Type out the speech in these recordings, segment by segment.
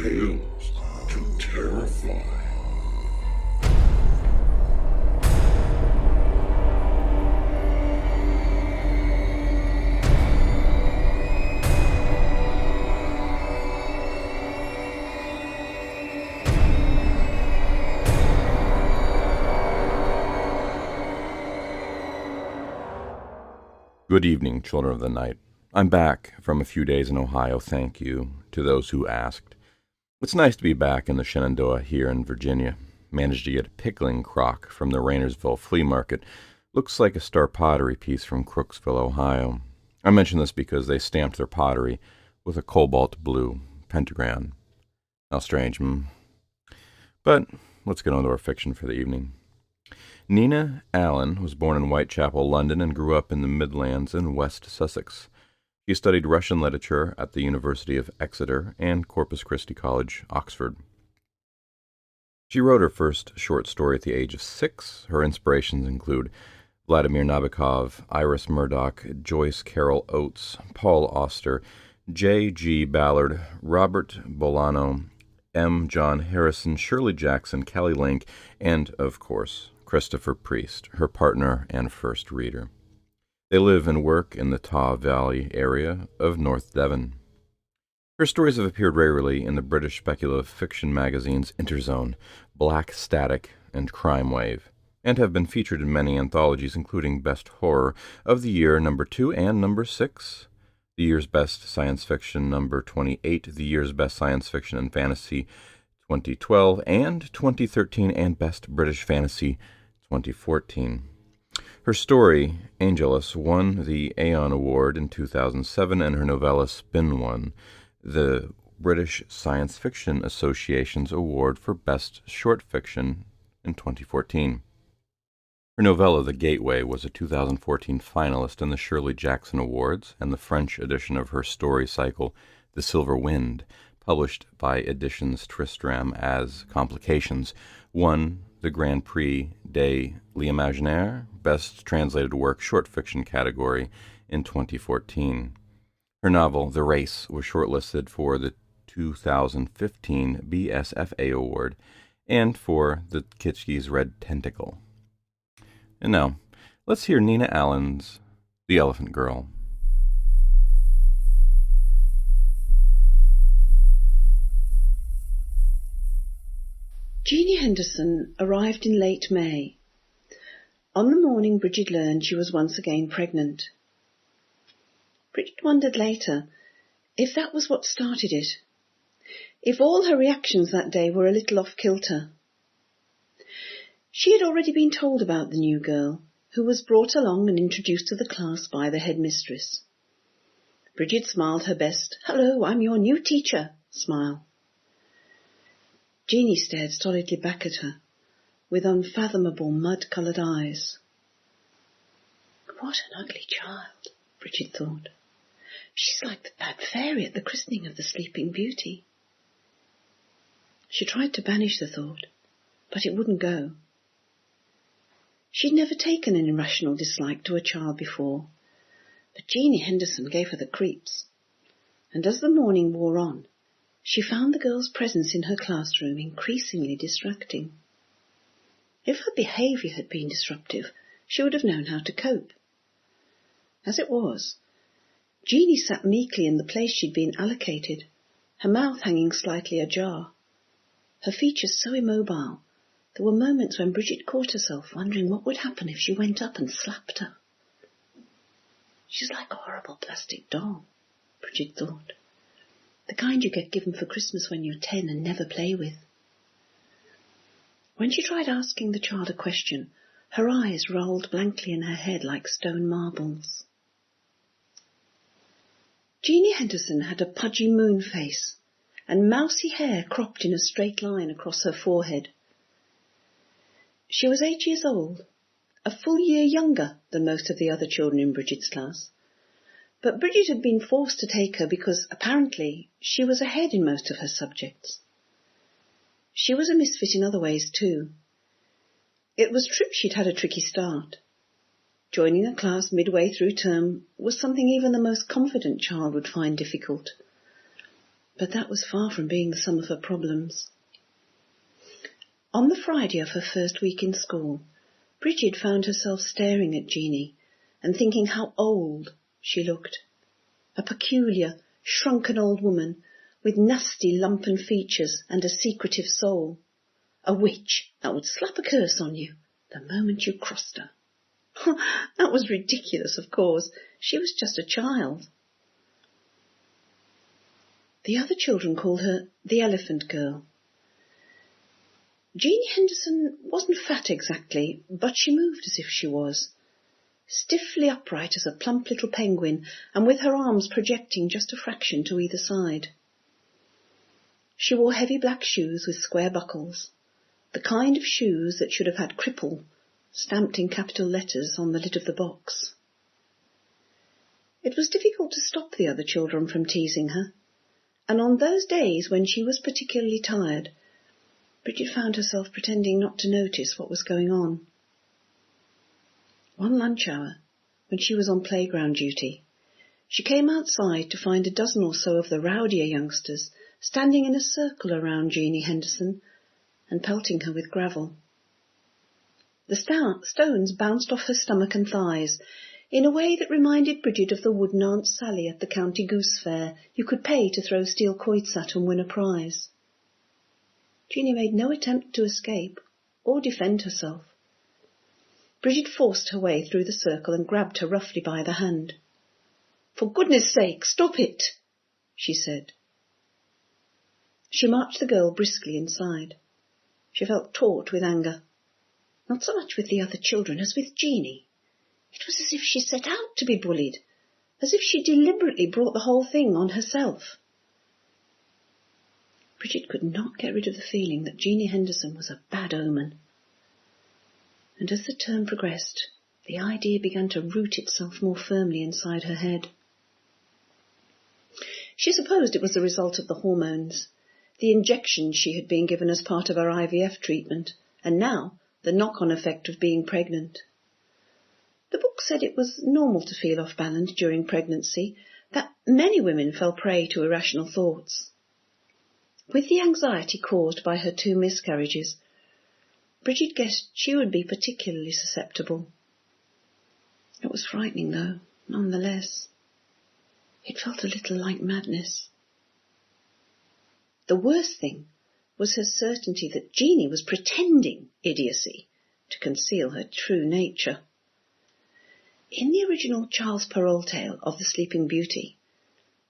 Tales to Terrify. Good evening, children of the night. I'm back from a few days in Ohio, thank you, to those who asked. It's nice to be back in the Shenandoah here in Virginia. Managed to get a pickling crock from the Rainersville flea market. Looks like a star pottery piece from Crooksville, Ohio. I mention this because they stamped their pottery with a cobalt blue pentagram. How strange, But let's get on to our fiction for the evening. Nina Allan was born in Whitechapel, London, and grew up in the Midlands in West Sussex. She studied Russian literature at the University of Exeter and Corpus Christi College, Oxford. She wrote her first short story at the age of 6. Her inspirations include Vladimir Nabokov, Iris Murdoch, Joyce Carol Oates, Paul Auster, J. G. Ballard, Robert Bolano, M. John Harrison, Shirley Jackson, Callie Link, and, of course, Christopher Priest, her partner and first reader. They live and work in the Taw Valley area of North Devon. Her stories have appeared regularly in the British speculative fiction magazines Interzone, Black Static, and Crime Wave, and have been featured in many anthologies including Best Horror of the Year No. 2 and No. 6, the year's Best Science Fiction No. 28, the year's Best Science Fiction and Fantasy 2012 and 2013, and Best British Fantasy 2014. Her story, Angelus, won the Aon Award in 2007, and her novella Spin won the British Science Fiction Association's Award for Best Short Fiction in 2014. Her novella, The Gateway, was a 2014 finalist in the Shirley Jackson Awards, and the French edition of her story cycle, The Silver Wind, published by Editions Tristram as Complications, won the Grand Prix de l'Imaginaire Best Translated Work Short Fiction category in 2014. Her novel, The Race, was shortlisted for the 2015 BSFA Award and for the Kitschy's Red Tentacle. And now, let's hear Nina Allan's The Elephant Girl. Jeanie Henderson arrived in late May. On the morning Bridget learned she was once again pregnant. Bridget wondered later if that was what started it, if all her reactions that day were a little off-kilter. She had already been told about the new girl, who was brought along and introduced to the class by the headmistress. Bridget smiled her best, "Hello, I'm your new teacher," smile. Jeanie stared stolidly back at her, with unfathomable mud-coloured eyes. What an ugly child, Bridget thought. She's like the bad fairy at the christening of the Sleeping Beauty. She tried to banish the thought, but it wouldn't go. She'd never taken an irrational dislike to a child before, but Jeanie Henderson gave her the creeps, and as the morning wore on, she found the girl's presence in her classroom increasingly distracting. If her behaviour had been disruptive, she would have known how to cope. As it was, Jeanie sat meekly in the place she'd been allocated, her mouth hanging slightly ajar, her features so immobile there were moments when Bridget caught herself wondering what would happen if she went up and slapped her. She's like a horrible plastic doll, Bridget thought. The kind you get given for Christmas when you're 10 and never play with. When she tried asking the child a question, her eyes rolled blankly in her head like stone marbles. Jeanie Henderson had a pudgy moon face and mousy hair cropped in a straight line across her forehead. She was 8 years old, a full year younger than most of the other children in Bridget's class. But Bridget had been forced to take her because, apparently, she was ahead in most of her subjects. She was a misfit in other ways, too. It was true she'd had a tricky start. Joining a class midway through term was something even the most confident child would find difficult. But that was far from being the sum of her problems. On the Friday of her first week in school, Bridget found herself staring at Jeanie and thinking how old she looked. A peculiar, shrunken old woman with nasty lumpen features and a secretive soul. A witch that would slap a curse on you the moment you crossed her. That was ridiculous, of course. She was just a child. The other children called her the Elephant Girl. Jeanie Henderson wasn't fat exactly, but she moved as if she was, stiffly upright as a plump little penguin, and with her arms projecting just a fraction to either side. She wore heavy black shoes with square buckles, the kind of shoes that should have had cripple stamped in capital letters on the lid of the box. It was difficult to stop the other children from teasing her, and on those days when she was particularly tired, Bridget found herself pretending not to notice what was going on. One lunch hour, when she was on playground duty, she came outside to find a dozen or so of the rowdier youngsters standing in a circle around Jeanie Henderson and pelting her with gravel. The stones bounced off her stomach and thighs in a way that reminded Bridget of the wooden Aunt Sally at the county goose fair you could pay to throw steel quoits at and win a prize. Jeanie made no attempt to escape or defend herself. Bridget forced her way through the circle and grabbed her roughly by the hand. "For goodness sake, stop it," she said. She marched the girl briskly inside. She felt taut with anger, not so much with the other children as with Jeanie. It was as if she set out to be bullied, as if she deliberately brought the whole thing on herself. Bridget could not get rid of the feeling that Jeanie Henderson was a bad omen. And as the term progressed, the idea began to root itself more firmly inside her head. She supposed it was the result of the hormones, the injections she had been given as part of her IVF treatment, and now the knock-on effect of being pregnant. The book said it was normal to feel off balance during pregnancy, that many women fell prey to irrational thoughts. With the anxiety caused by her 2 miscarriages, Bridget guessed she would be particularly susceptible. It was frightening, though, nonetheless. It felt a little like madness. The worst thing was her certainty that Jeanie was pretending idiocy to conceal her true nature. In the original Charles Perrault tale of the Sleeping Beauty,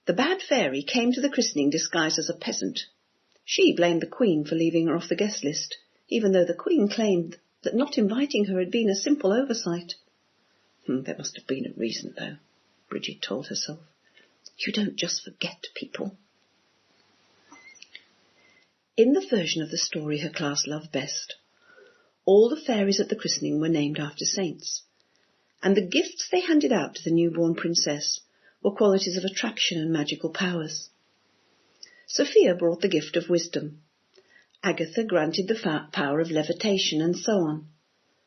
the bad fairy came to the christening disguised as a peasant. She blamed the Queen for leaving her off the guest list, even though the Queen claimed that not inviting her had been a simple oversight. There must have been a reason, though, Bridget told herself. You don't just forget people. In the version of the story her class loved best, all the fairies at the christening were named after saints, and the gifts they handed out to the newborn princess were qualities of attraction and magical powers. Sophia brought the gift of wisdom. Agatha granted the power of levitation, and so on.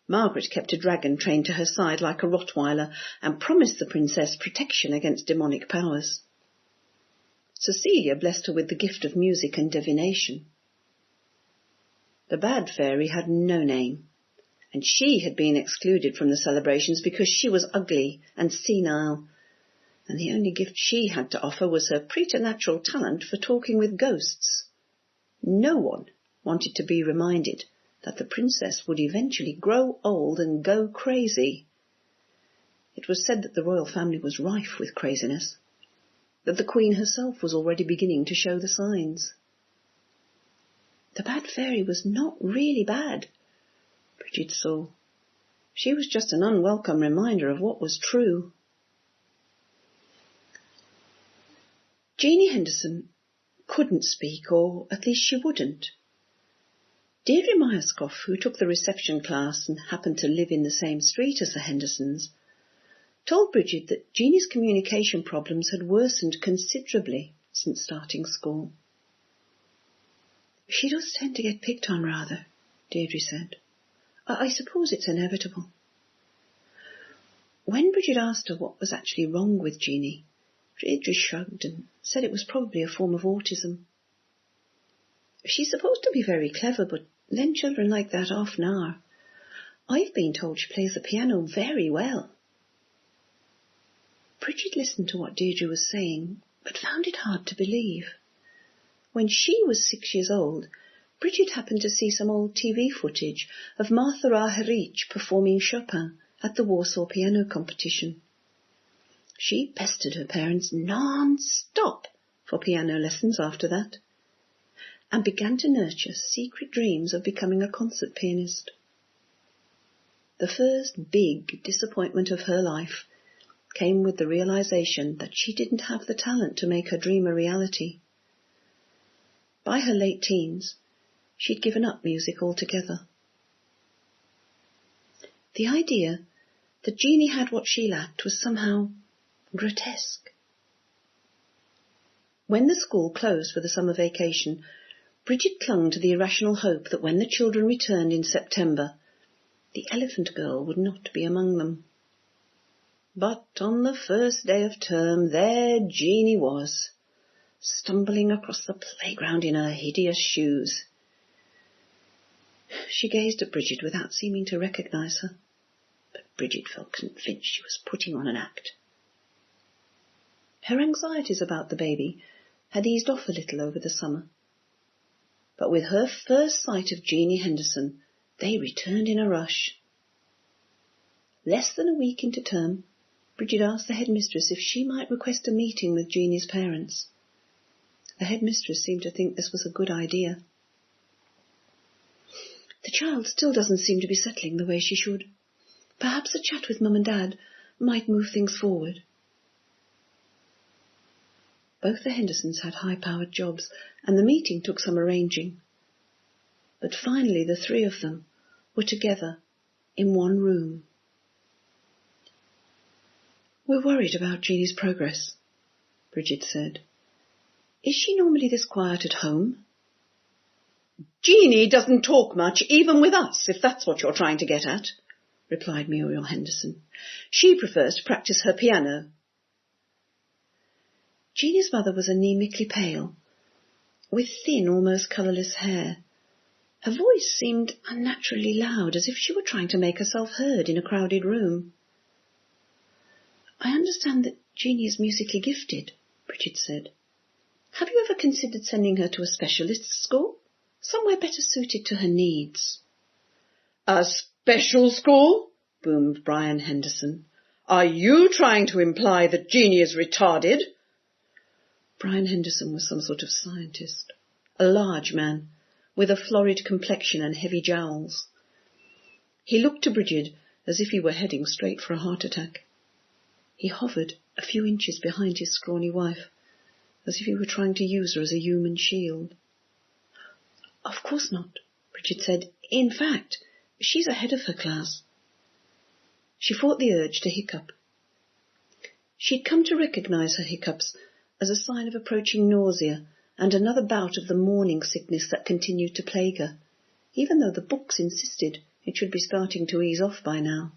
Margaret kept a dragon trained to her side like a Rottweiler and promised the princess protection against demonic powers. Cecilia blessed her with the gift of music and divination. The bad fairy had no name, and she had been excluded from the celebrations because she was ugly and senile, and the only gift she had to offer was her preternatural talent for talking with ghosts. No one wanted to be reminded that the princess would eventually grow old and go crazy. It was said that the royal family was rife with craziness, that the Queen herself was already beginning to show the signs. The bad fairy was not really bad, Bridget saw. She was just an unwelcome reminder of what was true. Jeanie Henderson couldn't speak, or at least she wouldn't. Deirdre Myerscough, who took the reception class and happened to live in the same street as the Hendersons, told Bridget that Jeanie's communication problems had worsened considerably since starting school. She does tend to get picked on rather, Deirdre said. I suppose it's inevitable. When Bridget asked her what was actually wrong with Jeanie, Deirdre shrugged and said it was probably a form of autism. She's supposed to be very clever, but then children like that half an hour. I've been told she plays the piano very well. Bridget listened to what Deirdre was saying, but found it hard to believe. When she was 6 years old, Bridget happened to see some old TV footage of Martha Argerich performing Chopin at the Warsaw Piano Competition. She pestered her parents non-stop for piano lessons after that, and began to nurture secret dreams of becoming a concert pianist. The first big disappointment of her life came with the realization that she didn't have the talent to make her dream a reality. By her late teens, she'd given up music altogether. The idea that Jeannie had what she lacked was somehow grotesque. When the school closed for the summer vacation, Bridget clung to the irrational hope that when the children returned in September, the elephant girl would not be among them. But on the first day of term, there Jeannie was, stumbling across the playground in her hideous shoes. She gazed at Bridget without seeming to recognise her, but Bridget felt convinced she was putting on an act. Her anxieties about the baby had eased off a little over the summer, but with her first sight of Jeannie Henderson, they returned in a rush. Less than a week into term, Bridget asked the headmistress if she might request a meeting with Jeannie's parents. The headmistress seemed to think this was a good idea. The child still doesn't seem to be settling the way she should. Perhaps a chat with Mum and Dad might move things forward. Both the Hendersons had high-powered jobs, and the meeting took some arranging. But finally the three of them were together in one room. "We're worried about Jeannie's progress," Bridget said. "Is she normally this quiet at home?" "Jeannie doesn't talk much, even with us, if that's what you're trying to get at," replied Muriel Henderson. "She prefers to practice her piano." Jeannie's mother was anemically pale, with thin, almost colourless hair. Her voice seemed unnaturally loud, as if she were trying to make herself heard in a crowded room. "I understand that Jeannie is musically gifted," Bridget said. "Have you ever considered sending her to a specialist school? Somewhere better suited to her needs." "A special school?" boomed Brian Henderson. "Are you trying to imply that Jeannie is retarded?" Brian Henderson was some sort of scientist, a large man, with a florid complexion and heavy jowls. He looked to Bridget as if he were heading straight for a heart attack. He hovered a few inches behind his scrawny wife, as if he were trying to use her as a human shield. "Of course not," Bridget said. "In fact, she's ahead of her class." She fought the urge to hiccup. She'd come to recognise her hiccups as a sign of approaching nausea and another bout of the morning sickness that continued to plague her, even though the books insisted it should be starting to ease off by now.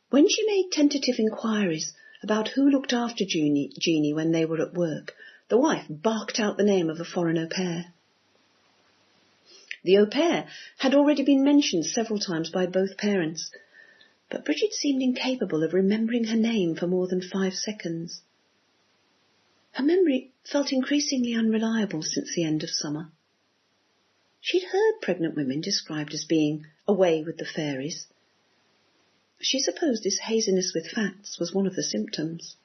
When she made tentative inquiries about who looked after Jeannie when they were at work, the wife barked out the name of a foreign au pair. The au pair had already been mentioned several times by both parents, but Bridget seemed incapable of remembering her name for more than 5 seconds. Her memory felt increasingly unreliable since the end of summer. She'd heard pregnant women described as being away with the fairies. She supposed this haziness with facts was one of the symptoms.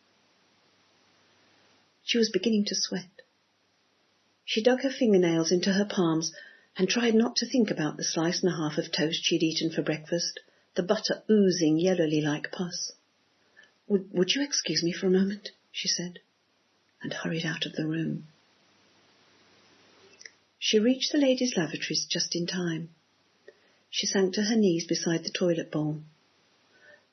She was beginning to sweat. She dug her fingernails into her palms and tried not to think about the slice and a half of toast she'd eaten for breakfast, the butter oozing yellowly like pus. Would you excuse me for a moment?" she said, and hurried out of the room. She reached the ladies' lavatories just in time. She sank to her knees beside the toilet bowl.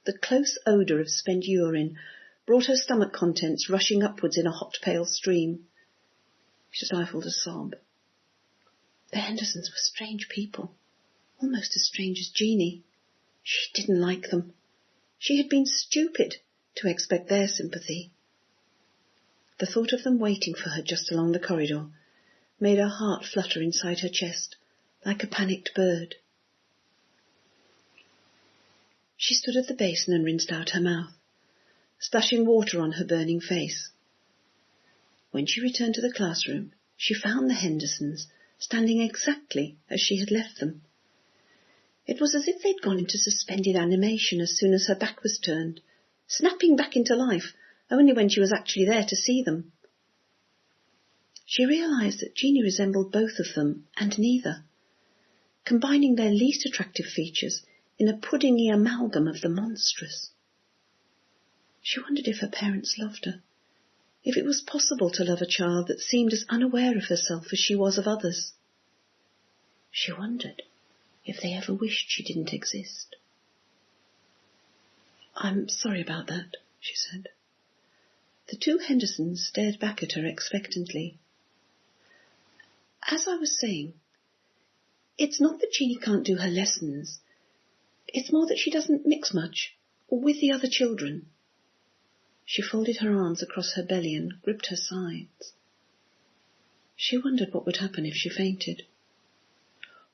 The close odour of spent urine brought her stomach contents rushing upwards in a hot, pale stream. She stifled a sob. The Hendersons were strange people, almost as strange as Jeannie. She didn't like them. She had been stupid to expect their sympathy. The thought of them waiting for her just along the corridor made her heart flutter inside her chest like a panicked bird. She stood at the basin and rinsed out her mouth, splashing water on her burning face. When she returned to the classroom, she found the Hendersons standing exactly as she had left them. It was as if they'd gone into suspended animation as soon as her back was turned, snapping back into life only when she was actually there to see them. She realised that Jeanie resembled both of them and neither, combining their least attractive features in a puddingy amalgam of the monstrous. She wondered if her parents loved her, if it was possible to love a child that seemed as unaware of herself as she was of others. She wondered if they ever wished she didn't exist. "I'm sorry about that," she said. The two Hendersons stared back at her expectantly. "As I was saying, it's not that Jeanie can't do her lessons. It's more that she doesn't mix much, or with the other children." She folded her arms across her belly and gripped her sides. She wondered what would happen if she fainted.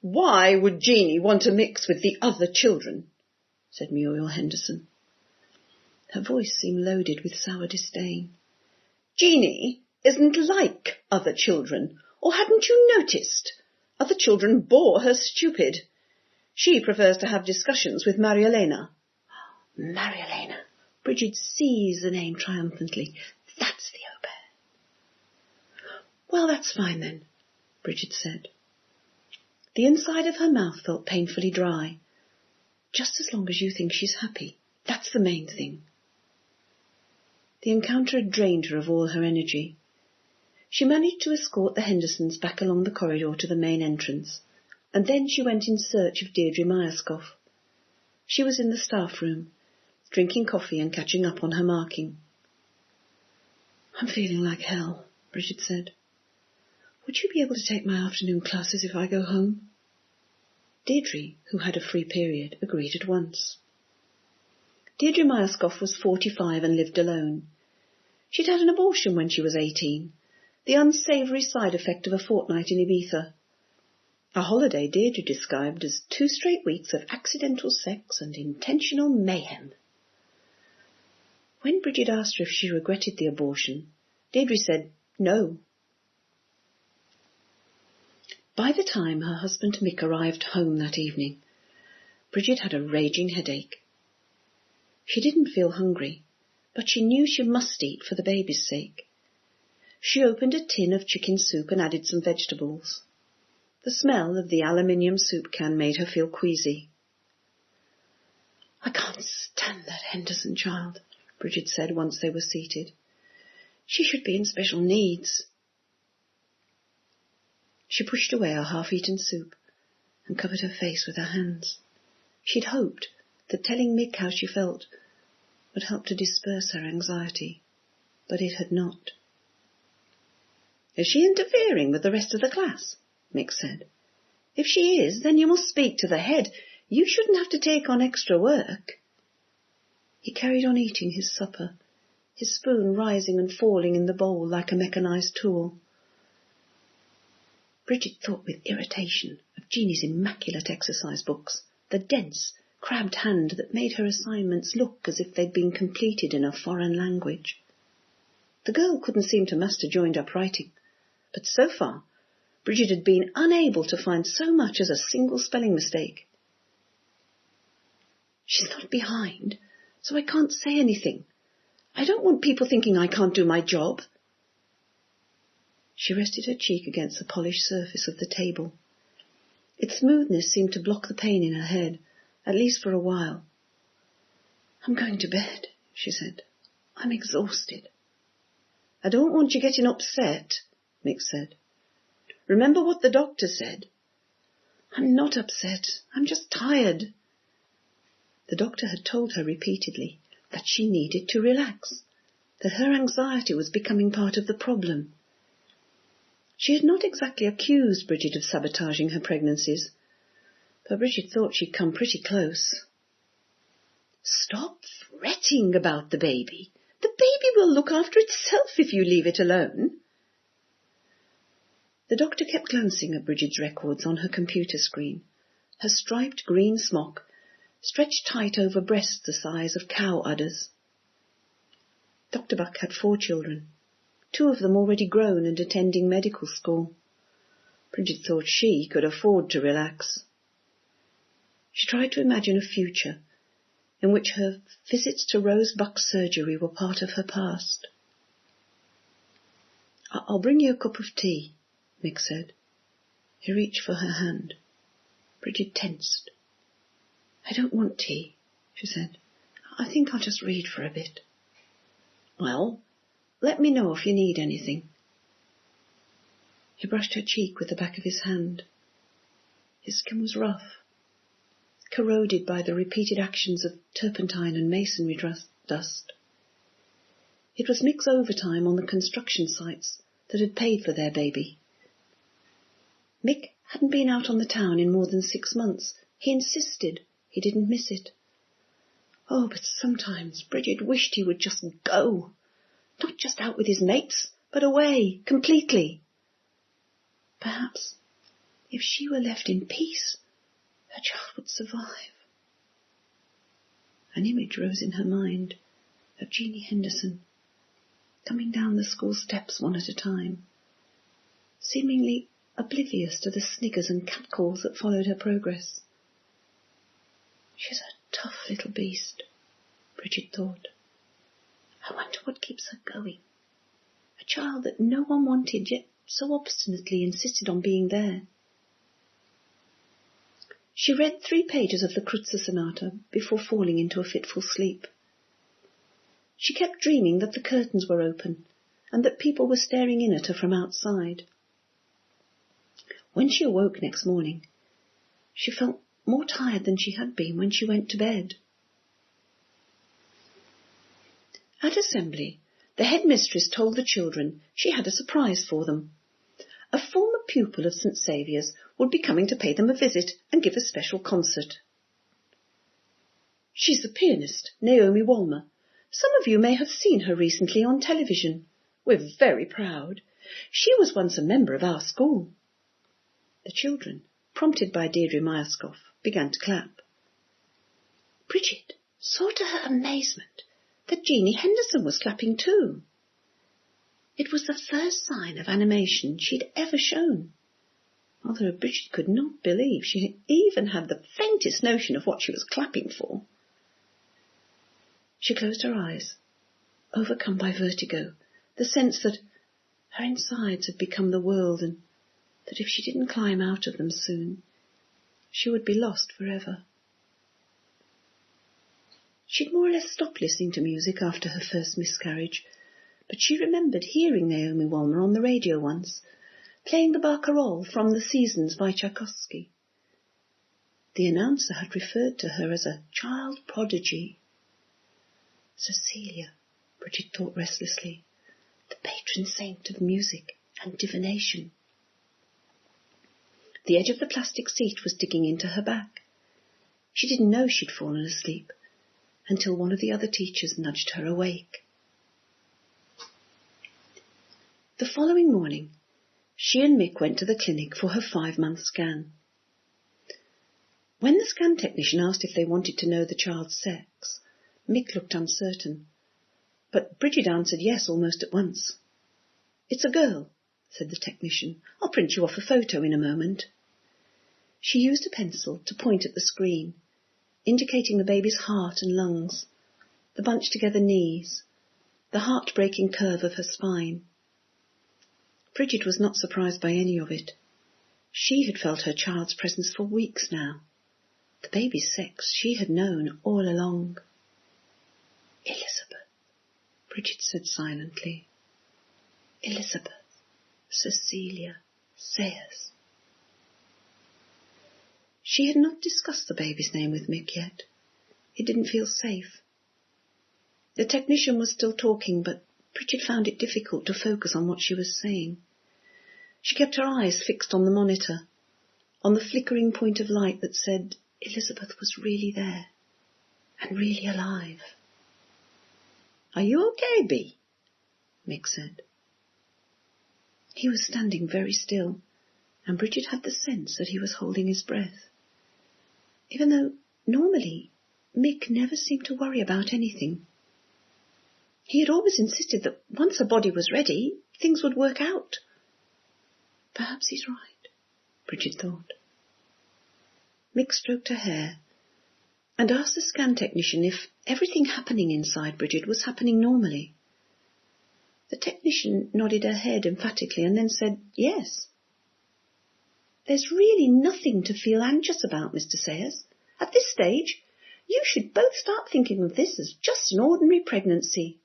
"Why would Jeanie want to mix with the other children?" said Muriel Henderson. Her voice seemed loaded with sour disdain. "Jeanie isn't like other children, or hadn't you noticed? Other children bore her stupid. She prefers to have discussions with Marielena." Marielena! Bridget seized the name triumphantly. That's the au pair. "Well, that's fine then," Bridget said. The inside of her mouth felt painfully dry. "Just as long as you think she's happy. That's the main thing." The encounter had drained her of all her energy. She managed to escort the Hendersons back along the corridor to the main entrance, and then she went in search of Deirdre Myerscough. She was in the staff room, drinking coffee and catching up on her marking. "I'm feeling like hell," Bridget said. "Would you be able to take my afternoon classes if I go home?" Deirdre, who had a free period, agreed at once. Deirdre Myerscough was 45 and lived alone. She'd had an abortion when she was 18, the unsavoury side effect of a fortnight in Ibiza. A holiday Deirdre described as 2 straight weeks of accidental sex and intentional mayhem. When Bridget asked her if she regretted the abortion, Deirdre said no. By the time her husband Mick arrived home that evening, Bridget had a raging headache. She didn't feel hungry, but she knew she must eat for the baby's sake. She opened a tin of chicken soup and added some vegetables. The smell of the aluminium soup can made her feel queasy. "I can't stand that Henderson child," Bridget said once they were seated. "She should be in special needs." She pushed away her half-eaten soup and covered her face with her hands. She'd hoped that telling Mick how she felt would help to disperse her anxiety, but it had not. "Is she interfering with the rest of the class?" Mick said. "If she is, then you must speak to the head. You shouldn't have to take on extra work." He carried on eating his supper, his spoon rising and falling in the bowl like a mechanized tool. Bridget thought with irritation of Jeanie's immaculate exercise books, the dense, crabbed hand that made her assignments look as if they'd been completed in a foreign language. The girl couldn't seem to master joined-up writing, but so far Bridget had been unable to find so much as a single spelling mistake. "She's not behind, so I can't say anything. I don't want people thinking I can't do my job." She rested her cheek against the polished surface of the table. Its smoothness seemed to block the pain in her head, at least for a while. "I'm going to bed," she said. "I'm exhausted." "I don't want you getting upset," Mick said. "Remember what the doctor said." "I'm not upset. I'm just tired." The doctor had told her repeatedly that she needed to relax, that her anxiety was becoming part of the problem. She had not exactly accused Bridget of sabotaging her pregnancies, but Bridget thought she'd come pretty close. "Stop fretting about the baby. The baby will look after itself if you leave it alone. The doctor kept glancing at Bridget's records on her computer screen, her striped green smock stretched tight over breasts the size of cow udders. Dr. Buck had 4 children, 2 of them already grown and attending medical school. Bridget thought she could afford to relax. She tried to imagine a future in which her visits to Rose Buck's surgery were part of her past. "I'll bring you a cup of tea," Mick said. He reached for her hand. Bridget tensed. "I don't want tea," she said. "I think I'll just read for a bit." "Well, let me know if you need anything." He brushed her cheek with the back of his hand. His skin was rough, corroded by the repeated actions of turpentine and masonry dust. It was Mick's overtime on the construction sites that had paid for their baby. Mick hadn't been out on the town in more than 6 months. He insisted he didn't miss it. Oh, but sometimes Bridget wished he would just go. Not just out with his mates, but away, completely. Perhaps, if she were left in peace, her child would survive. An image rose in her mind of Jeannie Henderson, coming down the school steps one at a time, seemingly oblivious to the sniggers and catcalls that followed her progress. She's a tough little beast, Bridget thought. I wonder what keeps her going. A child that no one wanted, yet so obstinately insisted on being there. She read 3 pages of the Kreutzer Sonata before falling into a fitful sleep. She kept dreaming that the curtains were open and that people were staring in at her from outside. When she awoke next morning, she felt more tired than she had been when she went to bed. At assembly, the headmistress told the children she had a surprise for them. A former pupil of St. Saviour's would be coming to pay them a visit and give a special concert. She's the pianist, Naomi Walmer. Some of you may have seen her recently on television. We're very proud. She was once a member of our school. The children, prompted by Deirdre Myerscough, began to clap. Bridget saw to her amazement that Jeannie Henderson was clapping too. It was the first sign of animation she'd ever shown, although Bridget could not believe she even had the faintest notion of what she was clapping for. She closed her eyes, overcome by vertigo, the sense that her insides had become the world and that if she didn't climb out of them soon, she would be lost forever. She'd more or less stopped listening to music after her first miscarriage, but she remembered hearing Naomi Walmer on the radio once, playing the barcarolle from The Seasons by Tchaikovsky. The announcer had referred to her as a child prodigy. Cecilia, Bridget thought restlessly, the patron saint of music and divination. The edge of the plastic seat was digging into her back. She didn't know she'd fallen asleep until one of the other teachers nudged her awake. The following morning, she and Mick went to the clinic for her 5-month scan. When the scan technician asked if they wanted to know the child's sex, Mick looked uncertain, but Bridget answered yes almost at once. It's a girl, said the technician. I'll print you off a photo in a moment. She used a pencil to point at the screen, indicating the baby's heart and lungs, the bunched-together knees, the heart-breaking curve of her spine. Bridget was not surprised by any of it. She had felt her child's presence for weeks now. The baby's sex she had known all along. Elizabeth, Bridget said silently. Elizabeth, Cecilia Sayers. She had not discussed the baby's name with Mick yet. It didn't feel safe. The technician was still talking, but Bridget found it difficult to focus on what she was saying. She kept her eyes fixed on the monitor, on the flickering point of light that said Elizabeth was really there and really alive. Are you okay, Bee? Mick said. He was standing very still, and Bridget had the sense that he was holding his breath. Even though, normally, Mick never seemed to worry about anything. He had always insisted that once her body was ready, things would work out. Perhaps he's right, Bridget thought. Mick stroked her hair and asked the scan technician if everything happening inside Bridget was happening normally. The technician nodded her head emphatically and then said, yes. There's really nothing to feel anxious about, Mr. Sayers. At this stage, you should both start thinking of this as just an ordinary pregnancy.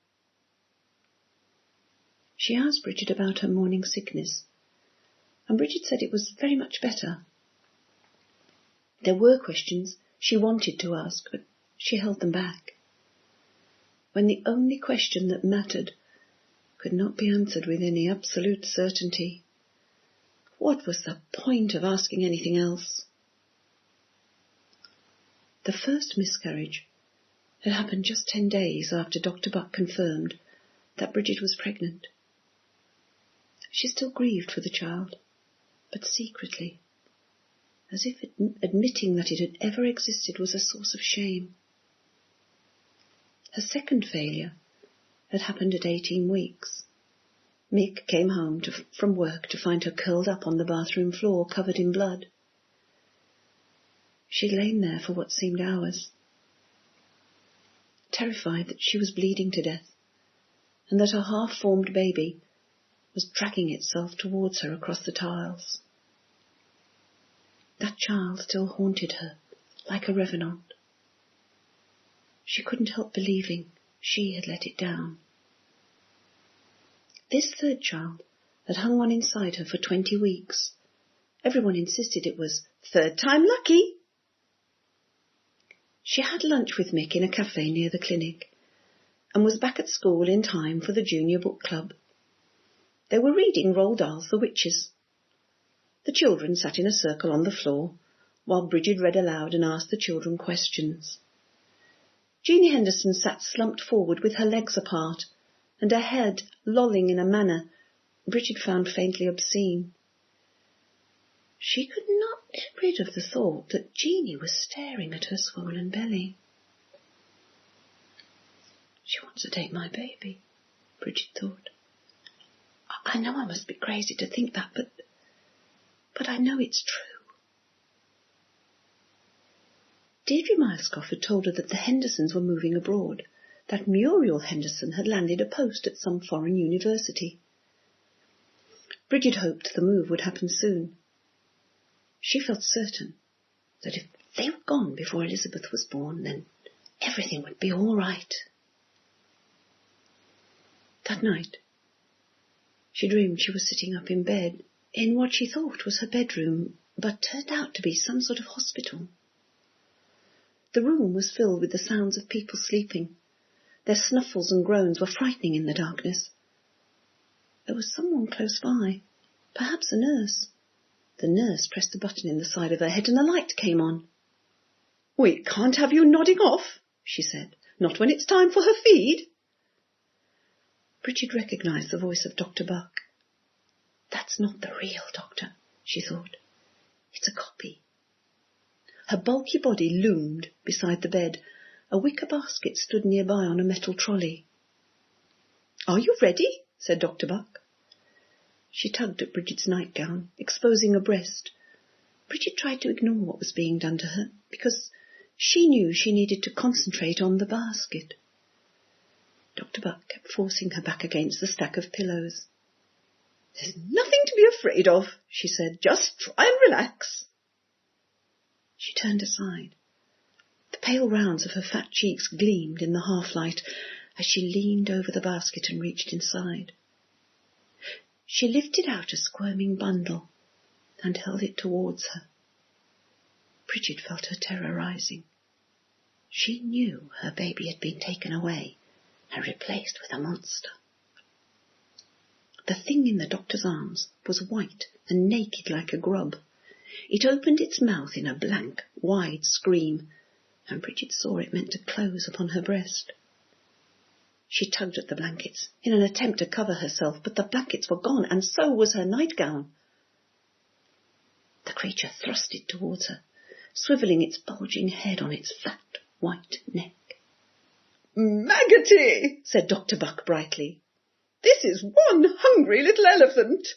She asked Bridget about her morning sickness, and Bridget said it was very much better. There were questions she wanted to ask, but she held them back. When the only question that mattered could not be answered with any absolute certainty, what was the point of asking anything else? The first miscarriage had happened just 10 days after Dr. Buck confirmed that Bridget was pregnant. She still grieved for the child, but secretly, as if admitting that it had ever existed was a source of shame. Her second failure had happened at 18 weeks. Mick came home from work to find her curled up on the bathroom floor, covered in blood. She'd lain there for what seemed hours, terrified that she was bleeding to death, and that her half-formed baby was dragging itself towards her across the tiles. That child still haunted her like a revenant. She couldn't help believing she had let it down. This third child had hung on inside her for 20 weeks. Everyone insisted it was third time lucky. She had lunch with Mick in a cafe near the clinic and was back at school in time for the junior book club. They were reading Roald Dahl's The Witches. The children sat in a circle on the floor while Bridget read aloud and asked the children questions. Jeanie Henderson sat slumped forward with her legs apart and her head lolling in a manner Bridget found faintly obscene. She could not get rid of the thought that Jeanie was staring at her swollen belly. She wants to take my baby, Bridget thought. I know I must be crazy to think that, but I know it's true. Deirdre Milescoff had told her that the Hendersons were moving abroad, that Muriel Henderson had landed a post at some foreign university. Bridget hoped the move would happen soon. She felt certain that if they were gone before Elizabeth was born, then everything would be all right. That night, she dreamed she was sitting up in bed in what she thought was her bedroom, but turned out to be some sort of hospital. The room was filled with the sounds of people sleeping. Their snuffles and groans were frightening in the darkness. There was someone close by, perhaps a nurse. The nurse pressed a button in the side of her head and a light came on. "We can't have you nodding off," she said. "Not when it's time for her feed." Bridget recognised the voice of Dr. Buck. That's not the real doctor, she thought. It's a copy. Her bulky body loomed beside the bed. A wicker basket stood nearby on a metal trolley. "Are you ready?" said Dr. Buck. She tugged at Bridget's nightgown, exposing a breast. Bridget tried to ignore what was being done to her, because she knew she needed to concentrate on the basket. Dr. Buck kept forcing her back against the stack of pillows. "There's nothing to be afraid of," she said. "Just try and relax." She turned aside. The pale rounds of her fat cheeks gleamed in the half-light as she leaned over the basket and reached inside. She lifted out a squirming bundle and held it towards her. Bridget felt her terror rising. She knew her baby had been taken away and replaced with a monster. The thing in the doctor's arms was white and naked like a grub. It opened its mouth in a blank, wide scream, and Bridget saw it meant to close upon her breast. She tugged at the blankets in an attempt to cover herself, but the blankets were gone, and so was her nightgown. The creature thrusted towards her, swivelling its bulging head on its fat white neck. "Maggoty," said Dr. Buck brightly. "This is one hungry little elephant."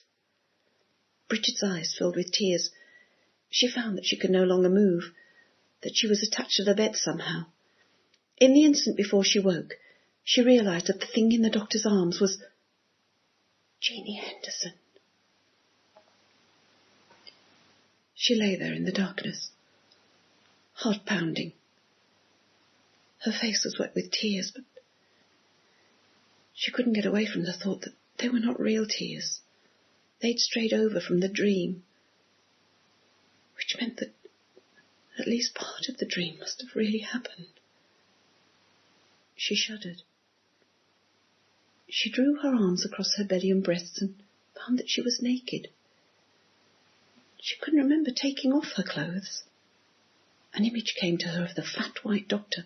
Bridget's eyes filled with tears. She found that she could no longer move, that she was attached to the bed somehow. In the instant before she woke, she realised that the thing in the doctor's arms was Jeanie Henderson. She lay there in the darkness, heart pounding. Her face was wet with tears, but she couldn't get away from the thought that they were not real tears. They'd strayed over from the dream, which meant that at least part of the dream must have really happened. She shuddered. She drew her arms across her belly and breasts and found that she was naked. She couldn't remember taking off her clothes. An image came to her of the fat white doctor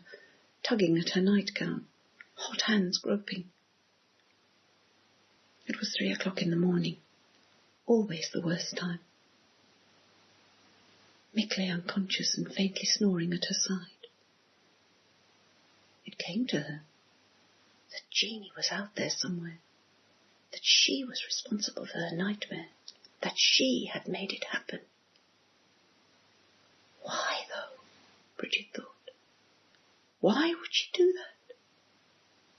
tugging at her nightgown, hot hands groping. It was 3 o'clock in the morning, always the worst time. Mick lay unconscious and faintly snoring at her side. It came to her that Jeanie was out there somewhere, that she was responsible for her nightmare, that she had made it happen. Why, though? Bridget thought. Why would she do that?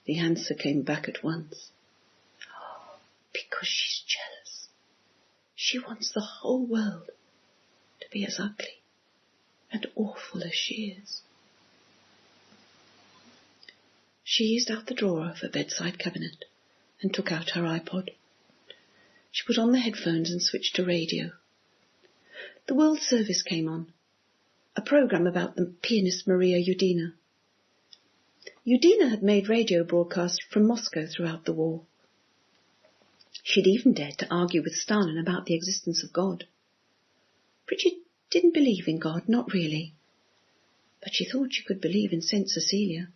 The answer came back at once. Oh, because she's jealous. She wants the whole world to be as ugly and awful as she is. She eased out the drawer of her bedside cabinet and took out her iPod. She put on the headphones and switched to radio. The World Service came on, a programme about the pianist Maria Udina. Udina had made radio broadcasts from Moscow throughout the war. She'd even dared to argue with Stalin about the existence of God. Bridget didn't believe in God, not really, but she thought she could believe in Saint Cecilia.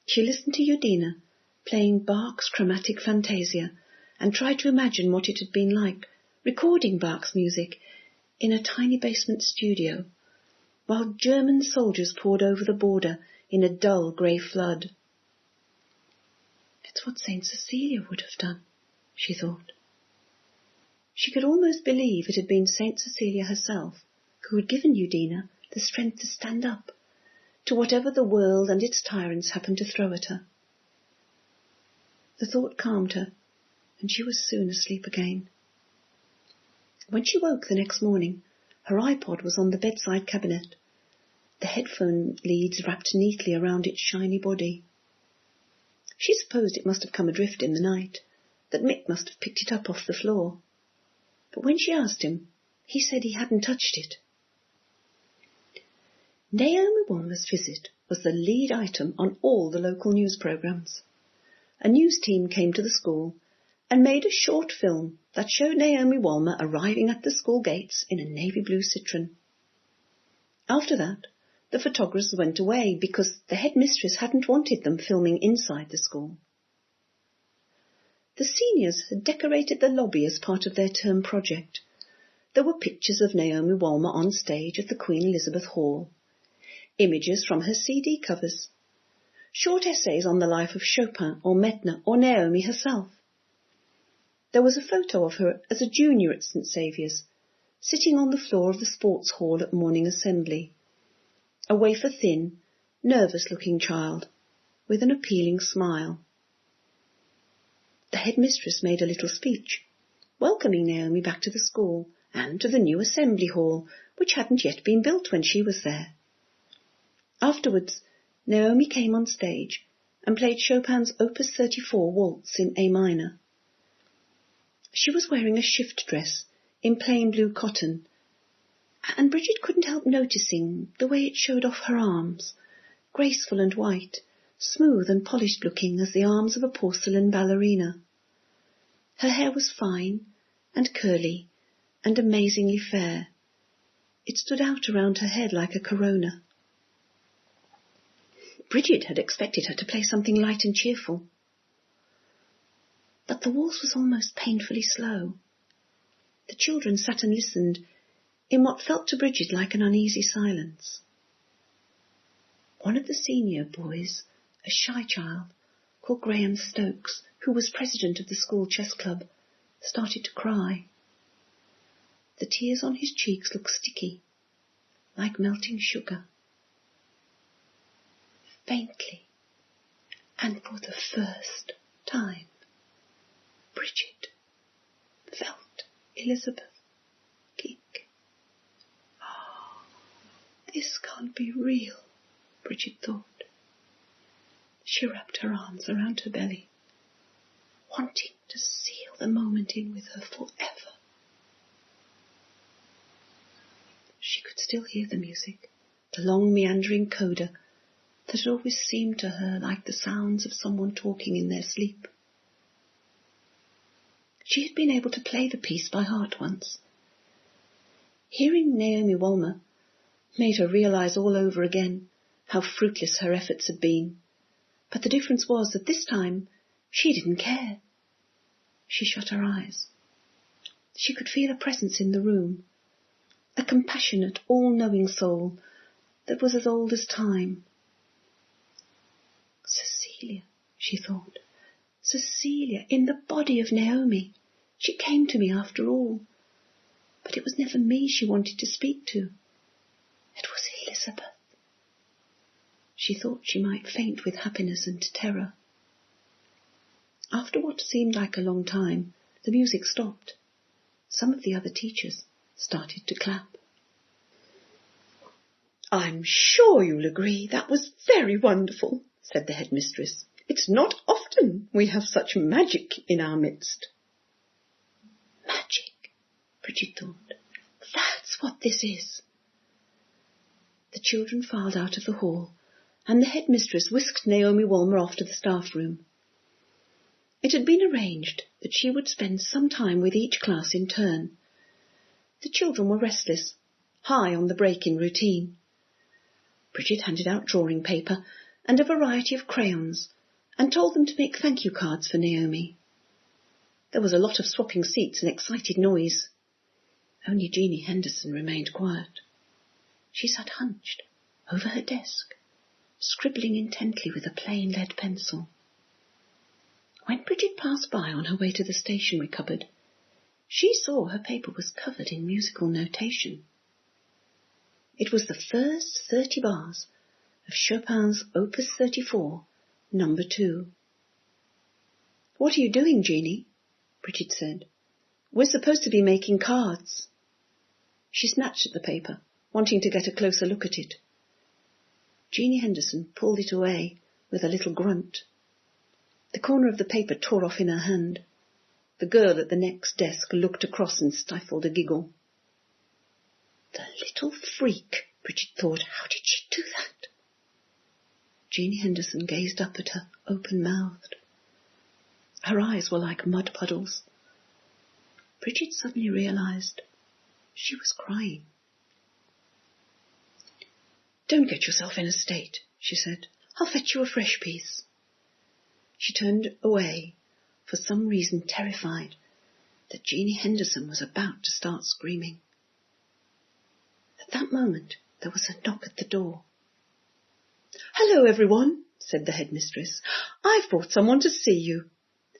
She listened to Udina playing Bach's Chromatic Fantasia and tried to imagine what it had been like recording Bach's music in a tiny basement studio while German soldiers poured over the border in a dull grey flood. It's what Saint Cecilia would have done, she thought. She could almost believe it had been Saint Cecilia herself who had given Udina the strength to stand up to whatever the world and its tyrants happened to throw at her. The thought calmed her, and she was soon asleep again. When she woke the next morning, her iPod was on the bedside cabinet, the headphone leads wrapped neatly around its shiny body. She supposed it must have come adrift in the night, that Mick must have picked it up off the floor. But when she asked him, he said he hadn't touched it. Naomi Walmer's visit was the lead item on all the local news programmes. A news team came to the school and made a short film that showed Naomi Walmer arriving at the school gates in a navy blue Citroën. After that, the photographers went away because the headmistress hadn't wanted them filming inside the school. The seniors had decorated the lobby as part of their term project. There were pictures of Naomi Walmer on stage at the Queen Elizabeth Hall, images from her CD covers, short essays on the life of Chopin or Medtner or Naomi herself. There was a photo of her as a junior at St. Saviour's, sitting on the floor of the sports hall at morning assembly, a wafer-thin, nervous-looking child, with an appealing smile. The headmistress made a little speech, welcoming Naomi back to the school and to the new assembly hall, which hadn't yet been built when she was there. Afterwards, Naomi came on stage and played Chopin's Opus 34 waltz in A minor. She was wearing a shift dress in plain blue cotton, and Bridget couldn't help noticing the way it showed off her arms, graceful and white, smooth and polished-looking as the arms of a porcelain ballerina. Her hair was fine and curly and amazingly fair. It stood out around her head like a corona. Bridget had expected her to play something light and cheerful. But the waltz was almost painfully slow. The children sat and listened in what felt to Bridget like an uneasy silence. One of the senior boys, a shy child called Graham Stokes, who was president of the school chess club, started to cry. The tears on his cheeks looked sticky, like melting sugar. Faintly, and for the first time, Bridget felt Elizabeth kick. Oh, this can't be real, Bridget thought. She wrapped her arms around her belly, wanting to seal the moment in with her forever. She could still hear the music, the long meandering coda that had always seemed to her like the sounds of someone talking in their sleep. She had been able to play the piece by heart once. Hearing Naomi Wolmer made her realize all over again how fruitless her efforts had been. But the difference was that this time she didn't care. She shut her eyes. She could feel a presence in the room, a compassionate, all-knowing soul that was as old as time. Cecilia, she thought. Cecilia, in the body of Naomi. She came to me after all. But it was never me she wanted to speak to. It was Elizabeth. She thought she might faint with happiness and terror. After what seemed like a long time, the music stopped. Some of the other teachers started to clap. "I'm sure you'll agree that was very wonderful," said the headmistress. "It's not often we have such magic in our midst." Magic, Bridget thought. That's what this is. The children filed out of the hall, and the headmistress whisked Naomi Wolmer off to the staff room. It had been arranged that she would spend some time with each class in turn. The children were restless, high on the break in routine. Bridget handed out drawing paper and a variety of crayons, and told them to make thank-you cards for Naomi. There was a lot of swapping seats and excited noise. Only Jeanie Henderson remained quiet. She sat hunched over her desk, scribbling intently with a plain lead pencil. When Bridget passed by on her way to the stationery cupboard, she saw her paper was covered in musical notation. It was the first 30 bars of Chopin's Opus 34, number 2. "What are you doing, Jeanie?" Bridget said. "We're supposed to be making cards." She snatched at the paper, wanting to get a closer look at it. Jeanie Henderson pulled it away with a little grunt. The corner of the paper tore off in her hand. The girl at the next desk looked across and stifled a giggle. The little freak, Bridget thought. How did she do that? Jeanie Henderson gazed up at her, open-mouthed. Her eyes were like mud puddles. Bridget suddenly realized she was crying. "Don't get yourself in a state," she said. "I'll fetch you a fresh piece." She turned away, for some reason terrified that Jeanie Henderson was about to start screaming. At that moment, there was a knock at the door. "Hello, everyone," said the headmistress. "I've brought someone to see you.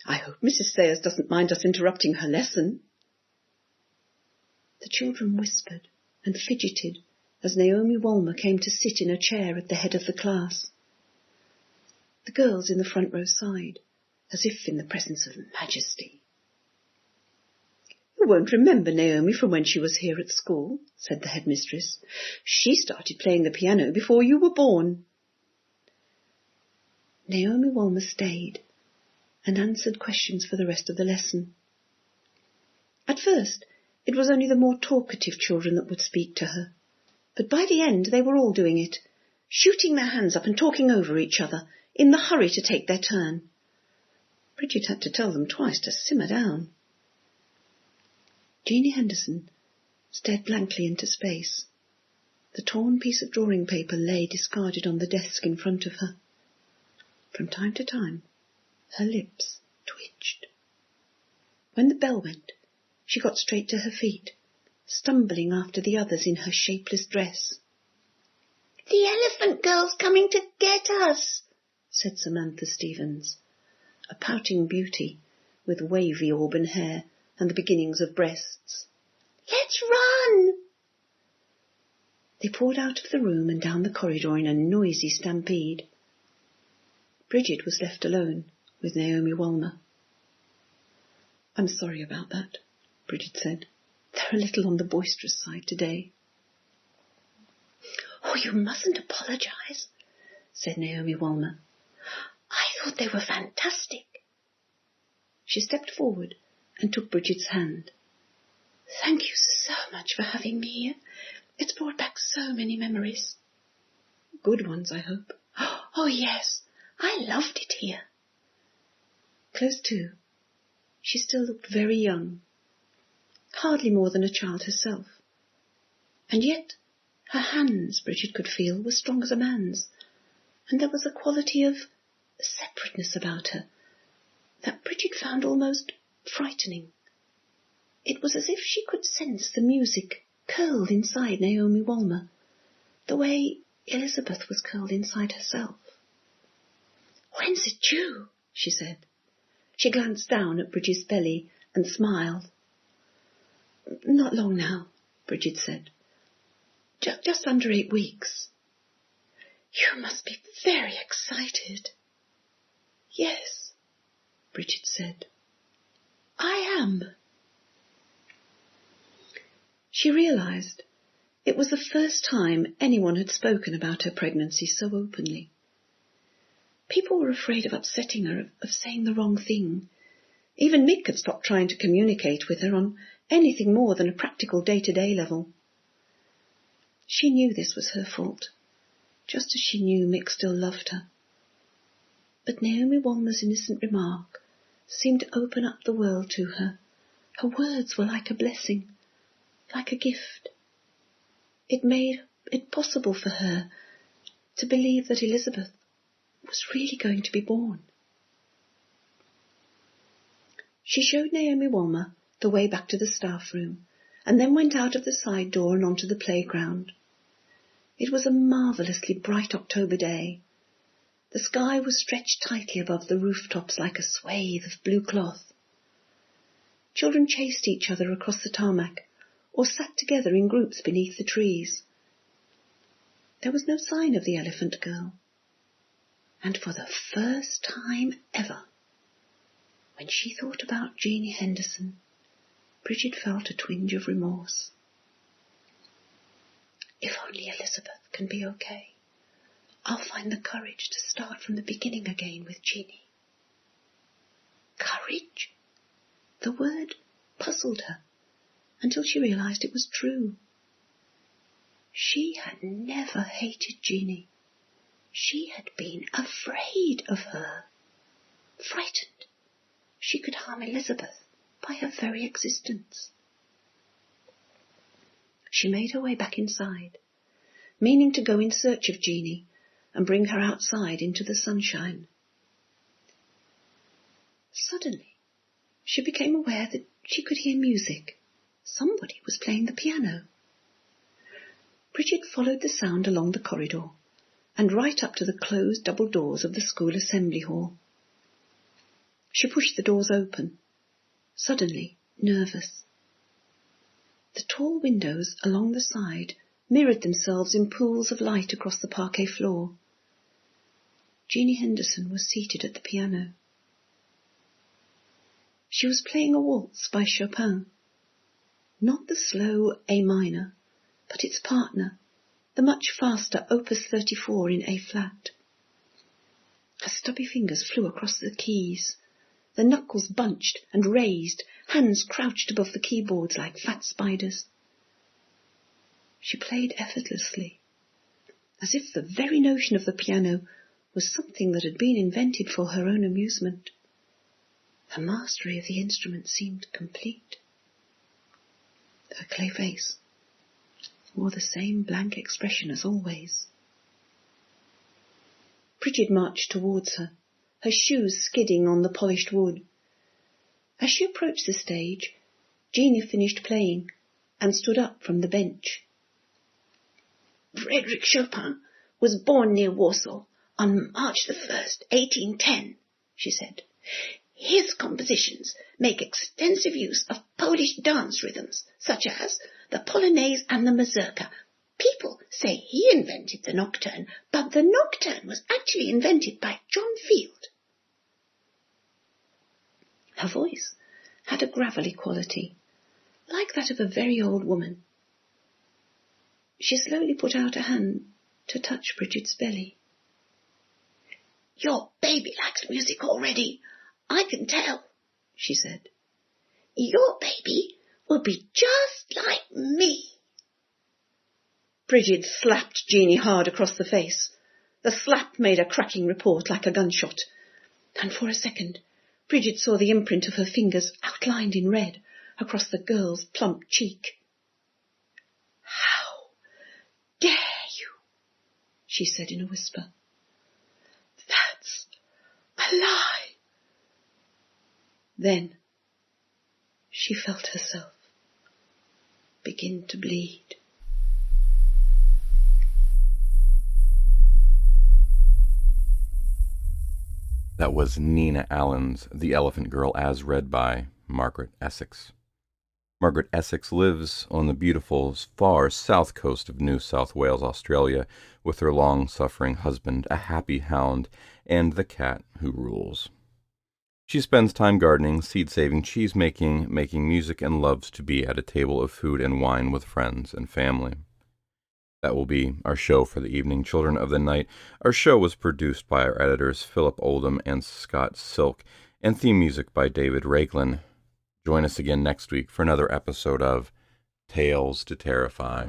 I hope Mrs. Sayers doesn't mind us interrupting her lesson." The children whispered and fidgeted as Naomi Wolmer came to sit in a chair at the head of the class. The girls in the front row sighed, as if in the presence of majesty. "You won't remember Naomi from when she was here at school," said the headmistress. "She started playing the piano before you were born." Naomi Wolmer stayed and answered questions for the rest of the lesson. At first, it was only the more talkative children that would speak to her, but by the end they were all doing it, shooting their hands up and talking over each other, in the hurry to take their turn. Bridget had to tell them twice to simmer down. Jeanie Henderson stared blankly into space. The torn piece of drawing paper lay discarded on the desk in front of her. From time to time, her lips twitched. When the bell went, she got straight to her feet, stumbling after the others in her shapeless dress. "The elephant girl's coming to get us," said Samantha Stevens, a pouting beauty with wavy auburn hair and the beginnings of breasts. "Let's run!" They poured out of the room and down the corridor in a noisy stampede. Bridget was left alone with Naomi Walmer. "I'm sorry about that," Bridget said. "They're a little on the boisterous side today." "Oh, you mustn't apologise," said Naomi Walmer. "I thought they were fantastic." She stepped forward and took Bridget's hand. "Thank you so much for having me here. It's brought back so many memories." "Good ones, I hope." "Oh, yes. I loved it here." Close to, she still looked very young, hardly more than a child herself. And yet her hands, Bridget could feel, were strong as a man's, and there was a quality of separateness about her that Bridget found almost frightening. It was as if she could sense the music curled inside Naomi Walmer, the way Elizabeth was curled inside herself. "When's it due?" she said. She glanced down at Bridget's belly and smiled. "Not long now," Bridget said. Just under 8 weeks." "You must be very excited." "Yes," Bridget said. "I am." She realised it was the first time anyone had spoken about her pregnancy so openly. People were afraid of upsetting her, of saying the wrong thing. Even Mick had stopped trying to communicate with her on anything more than a practical day-to-day level. She knew this was her fault, just as she knew Mick still loved her. But Naomi Walmer's innocent remark seemed to open up the world to her. Her words were like a blessing, like a gift. It made it possible for her to believe that Elizabeth was really going to be born. She showed Naomi Walmer the way back to the staff room, and then went out of the side door and onto the playground. It was a marvellously bright October day. The sky was stretched tightly above the rooftops like a swathe of blue cloth. Children chased each other across the tarmac, or sat together in groups beneath the trees. There was no sign of the elephant girl. And for the first time ever, when she thought about Jeanie Henderson, Bridget felt a twinge of remorse. If only Elizabeth can be okay, I'll find the courage to start from the beginning again with Jeanie. Courage? The word puzzled her until she realised it was true. She had never hated Jeanie. She had been afraid of her, frightened she could harm Elizabeth by her very existence. She made her way back inside, meaning to go in search of Jeanie and bring her outside into the sunshine. Suddenly, she became aware that she could hear music. Somebody was playing the piano. Bridget followed the sound along the corridor and right up to the closed double doors of the school assembly hall. She pushed the doors open, suddenly nervous. The tall windows along the side mirrored themselves in pools of light across the parquet floor. Jeanie Henderson was seated at the piano. She was playing a waltz by Chopin, not the slow A minor, but its partner, the much faster Opus 34 in A-flat. Her stubby fingers flew across the keys, the knuckles bunched and raised, hands crouched above the keyboards like fat spiders. She played effortlessly, as if the very notion of the piano was something that had been invented for her own amusement. Her mastery of the instrument seemed complete. Her clay face wore the same blank expression as always. Bridget marched towards her, her shoes skidding on the polished wood. As she approached the stage, Jeanie finished playing and stood up from the bench. Frédéric Chopin was born near Warsaw on March the 1st, 1810, she said. His compositions make extensive use of Polish dance rhythms, such as the polonaise and the mazurka. People say he invented the nocturne, but the nocturne was actually invented by John Field. Her voice had a gravelly quality, like that of a very old woman. She slowly put out a hand to touch Bridget's belly. Your baby likes music already, I can tell, she said. Your baby will be just like me. Bridget slapped Jeanie hard across the face. The slap made a cracking report like a gunshot, and for a second Bridget saw the imprint of her fingers outlined in red across the girl's plump cheek. How dare you? She said in a whisper. That's a lie. Then she felt herself begin to bleed. That was Nina Allan's The Elephant Girl, as read by Margaret Essex. Margaret Essex lives on the beautiful, far south coast of New South Wales, Australia, with her long-suffering husband, a happy hound, and the cat who rules. She spends time gardening, seed-saving, cheese-making, making music, and loves to be at a table of food and wine with friends and family. That will be our show for the evening, Children of the Night. Our show was produced by our editors Philip Oldham and Scott Silk, and theme music by David Rakelin. Join us again next week for another episode of Tales to Terrify.